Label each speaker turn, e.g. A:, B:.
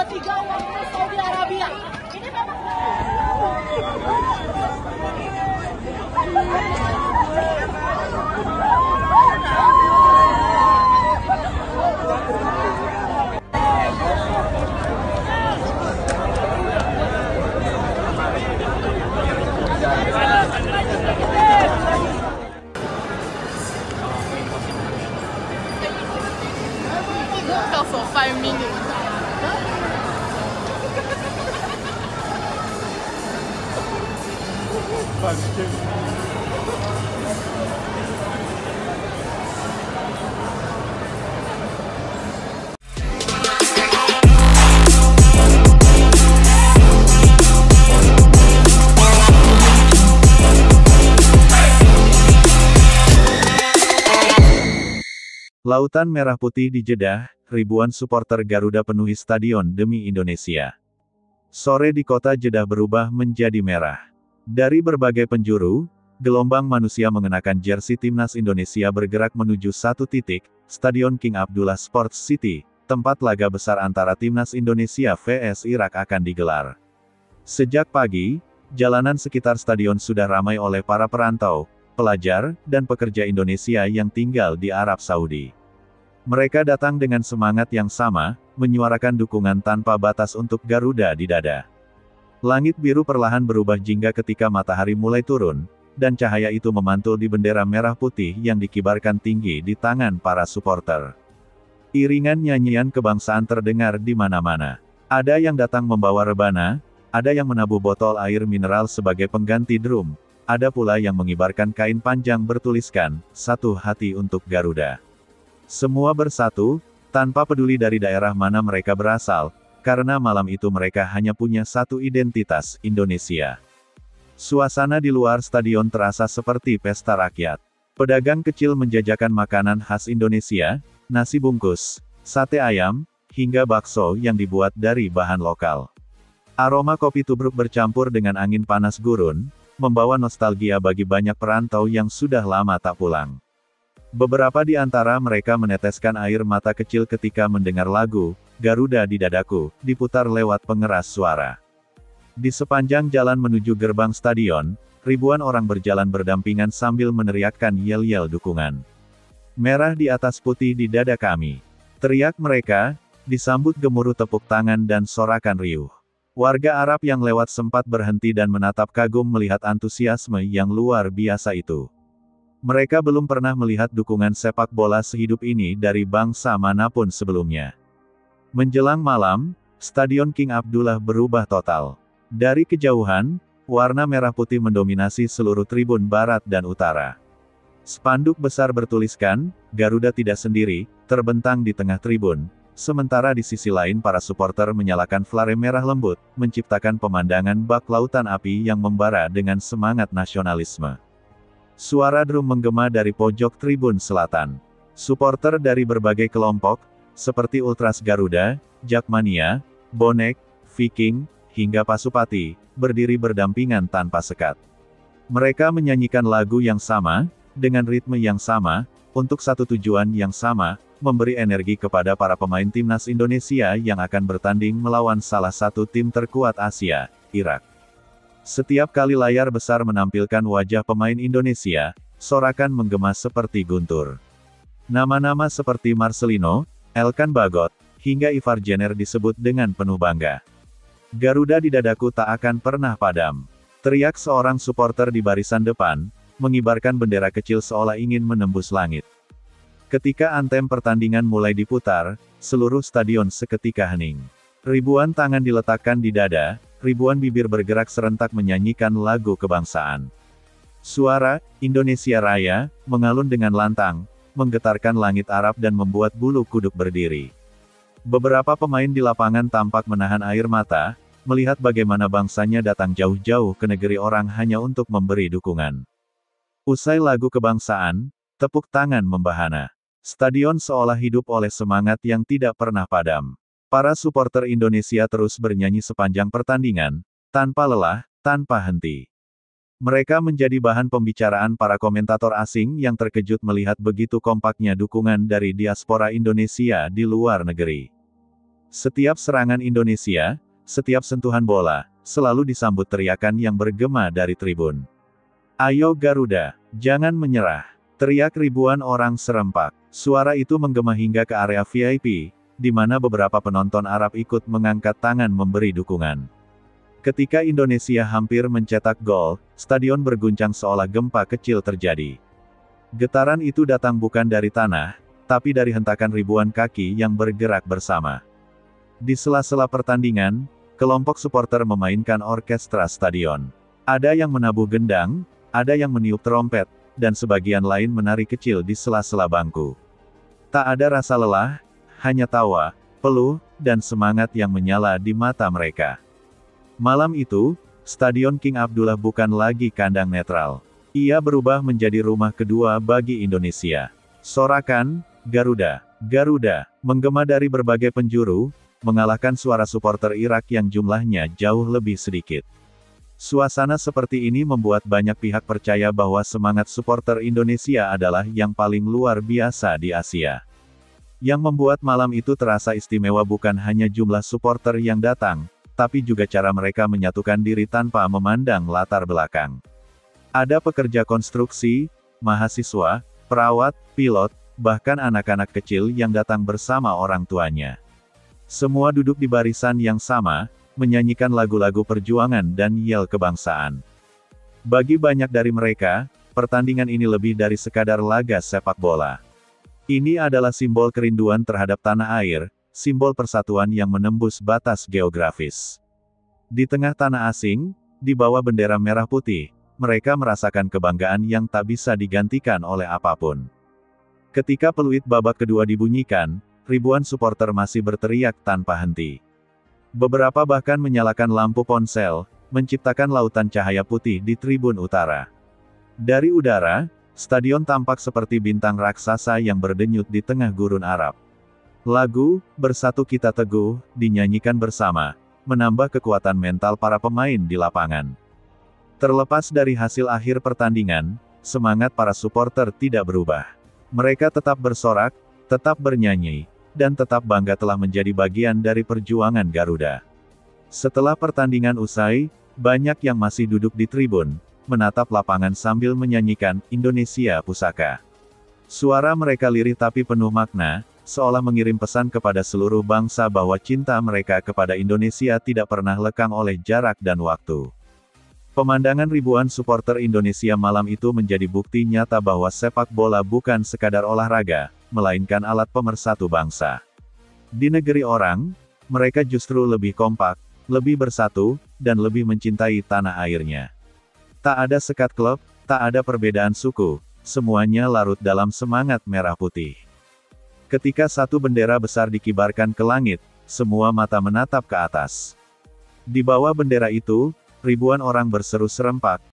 A: si gawang Saudi Arabia. Ini memang
B: talk for 5 minutes.
C: Lautan merah putih di Jeddah, ribuan supporter Garuda penuhi stadion demi Indonesia. Sore di kota Jeddah berubah menjadi merah. Dari berbagai penjuru, gelombang manusia mengenakan jersey timnas Indonesia bergerak menuju satu titik, Stadion King Abdullah Sports City, tempat laga besar antara timnas Indonesia vs Irak akan digelar. Sejak pagi, jalanan sekitar stadion sudah ramai oleh para perantau, pelajar, dan pekerja Indonesia yang tinggal di Arab Saudi. Mereka datang dengan semangat yang sama, menyuarakan dukungan tanpa batas untuk Garuda di dada. Langit biru perlahan berubah jingga ketika matahari mulai turun, dan cahaya itu memantul di bendera merah putih yang dikibarkan tinggi di tangan para supporter. Iringan nyanyian kebangsaan terdengar di mana-mana. Ada yang datang membawa rebana, ada yang menabuh botol air mineral sebagai pengganti drum, ada pula yang mengibarkan kain panjang bertuliskan, "Satu hati untuk Garuda." Semua bersatu, tanpa peduli dari daerah mana mereka berasal, karena malam itu mereka hanya punya satu identitas, Indonesia. Suasana di luar stadion terasa seperti pesta rakyat. Pedagang kecil menjajakan makanan khas Indonesia, nasi bungkus, sate ayam, hingga bakso yang dibuat dari bahan lokal. Aroma kopi tubruk bercampur dengan angin panas gurun, membawa nostalgia bagi banyak perantau yang sudah lama tak pulang. Beberapa di antara mereka meneteskan air mata kecil ketika mendengar lagu, "Garuda di Dadaku," diputar lewat pengeras suara. Di sepanjang jalan menuju gerbang stadion, ribuan orang berjalan berdampingan sambil meneriakkan yel-yel dukungan. "Merah di atas putih di dada kami," teriak mereka, disambut gemuruh tepuk tangan dan sorakan riuh. Warga Arab yang lewat sempat berhenti dan menatap kagum melihat antusiasme yang luar biasa itu. Mereka belum pernah melihat dukungan sepak bola sehidup ini dari bangsa manapun sebelumnya. Menjelang malam, Stadion King Abdullah berubah total. Dari kejauhan, warna merah putih mendominasi seluruh tribun barat dan utara. Spanduk besar bertuliskan, "Garuda tidak sendiri," terbentang di tengah tribun, sementara di sisi lain para supporter menyalakan flare merah lembut, menciptakan pemandangan bak lautan api yang membara dengan semangat nasionalisme. Suara drum menggema dari pojok tribun selatan. Supporter dari berbagai kelompok, seperti Ultras Garuda, Jakmania, Bonek, Viking, hingga Pasupati, berdiri berdampingan tanpa sekat. Mereka menyanyikan lagu yang sama, dengan ritme yang sama, untuk satu tujuan yang sama, memberi energi kepada para pemain timnas Indonesia yang akan bertanding melawan salah satu tim terkuat Asia, Irak. Setiap kali layar besar menampilkan wajah pemain Indonesia, sorakan menggema seperti guntur. Nama-nama seperti Marcelino, Elkan Bagot, hingga Ivar Jenner disebut dengan penuh bangga. "Garuda di dadaku tak akan pernah padam," teriak seorang supporter di barisan depan, mengibarkan bendera kecil seolah ingin menembus langit. Ketika anthem pertandingan mulai diputar, seluruh stadion seketika hening. Ribuan tangan diletakkan di dada, ribuan bibir bergerak serentak menyanyikan lagu kebangsaan. Suara Indonesia Raya mengalun dengan lantang, menggetarkan langit Arab dan membuat bulu kuduk berdiri. Beberapa pemain di lapangan tampak menahan air mata, melihat bagaimana bangsanya datang jauh-jauh ke negeri orang hanya untuk memberi dukungan. Usai lagu kebangsaan, tepuk tangan membahana. Stadion seolah hidup oleh semangat yang tidak pernah padam. Para supporter Indonesia terus bernyanyi sepanjang pertandingan, tanpa lelah, tanpa henti. Mereka menjadi bahan pembicaraan para komentator asing yang terkejut melihat begitu kompaknya dukungan dari diaspora Indonesia di luar negeri. Setiap serangan Indonesia, setiap sentuhan bola, selalu disambut teriakan yang bergema dari tribun. "Ayo Garuda, jangan menyerah!" Teriak ribuan orang serempak. Suara itu menggema hingga ke area VIP, di mana beberapa penonton Arab ikut mengangkat tangan memberi dukungan. Ketika Indonesia hampir mencetak gol, stadion berguncang seolah gempa kecil terjadi. Getaran itu datang bukan dari tanah, tapi dari hentakan ribuan kaki yang bergerak bersama. Di sela-sela pertandingan, kelompok supporter memainkan orkestra stadion. Ada yang menabuh gendang, ada yang meniup trompet, dan sebagian lain menari kecil di sela-sela bangku. Tak ada rasa lelah, hanya tawa, peluh, dan semangat yang menyala di mata mereka. Malam itu, Stadion King Abdullah bukan lagi kandang netral. Ia berubah menjadi rumah kedua bagi Indonesia. Sorakan, "Garuda, Garuda," menggema dari berbagai penjuru, mengalahkan suara supporter Irak yang jumlahnya jauh lebih sedikit. Suasana seperti ini membuat banyak pihak percaya bahwa semangat supporter Indonesia adalah yang paling luar biasa di Asia. Yang membuat malam itu terasa istimewa bukan hanya jumlah supporter yang datang, tapi juga cara mereka menyatukan diri tanpa memandang latar belakang. Ada pekerja konstruksi, mahasiswa, perawat, pilot, bahkan anak-anak kecil yang datang bersama orang tuanya. Semua duduk di barisan yang sama, menyanyikan lagu-lagu perjuangan dan yel kebangsaan. Bagi banyak dari mereka, pertandingan ini lebih dari sekadar laga sepak bola. Ini adalah simbol kerinduan terhadap tanah air, simbol persatuan yang menembus batas geografis. Di tengah tanah asing, di bawah bendera merah putih, mereka merasakan kebanggaan yang tak bisa digantikan oleh apapun. Ketika peluit babak kedua dibunyikan, ribuan supporter masih berteriak tanpa henti. Beberapa bahkan menyalakan lampu ponsel, menciptakan lautan cahaya putih di tribun utara. Dari udara, stadion tampak seperti bintang raksasa yang berdenyut di tengah gurun Arab. Lagu, "Bersatu Kita Teguh," dinyanyikan bersama, menambah kekuatan mental para pemain di lapangan. Terlepas dari hasil akhir pertandingan, semangat para supporter tidak berubah. Mereka tetap bersorak, tetap bernyanyi, dan tetap bangga telah menjadi bagian dari perjuangan Garuda. Setelah pertandingan usai, banyak yang masih duduk di tribun, menatap lapangan sambil menyanyikan "Indonesia Pusaka". Suara mereka lirih tapi penuh makna, seolah mengirim pesan kepada seluruh bangsa bahwa cinta mereka kepada Indonesia tidak pernah lekang oleh jarak dan waktu. Pemandangan ribuan supporter Indonesia malam itu menjadi bukti nyata bahwa sepak bola bukan sekadar olahraga, melainkan alat pemersatu bangsa. Di negeri orang, mereka justru lebih kompak, lebih bersatu, dan lebih mencintai tanah airnya. Tak ada sekat klub, tak ada perbedaan suku, semuanya larut dalam semangat merah putih. Ketika satu bendera besar dikibarkan ke langit, semua mata menatap ke atas. Di bawah bendera itu, ribuan orang berseru serempak,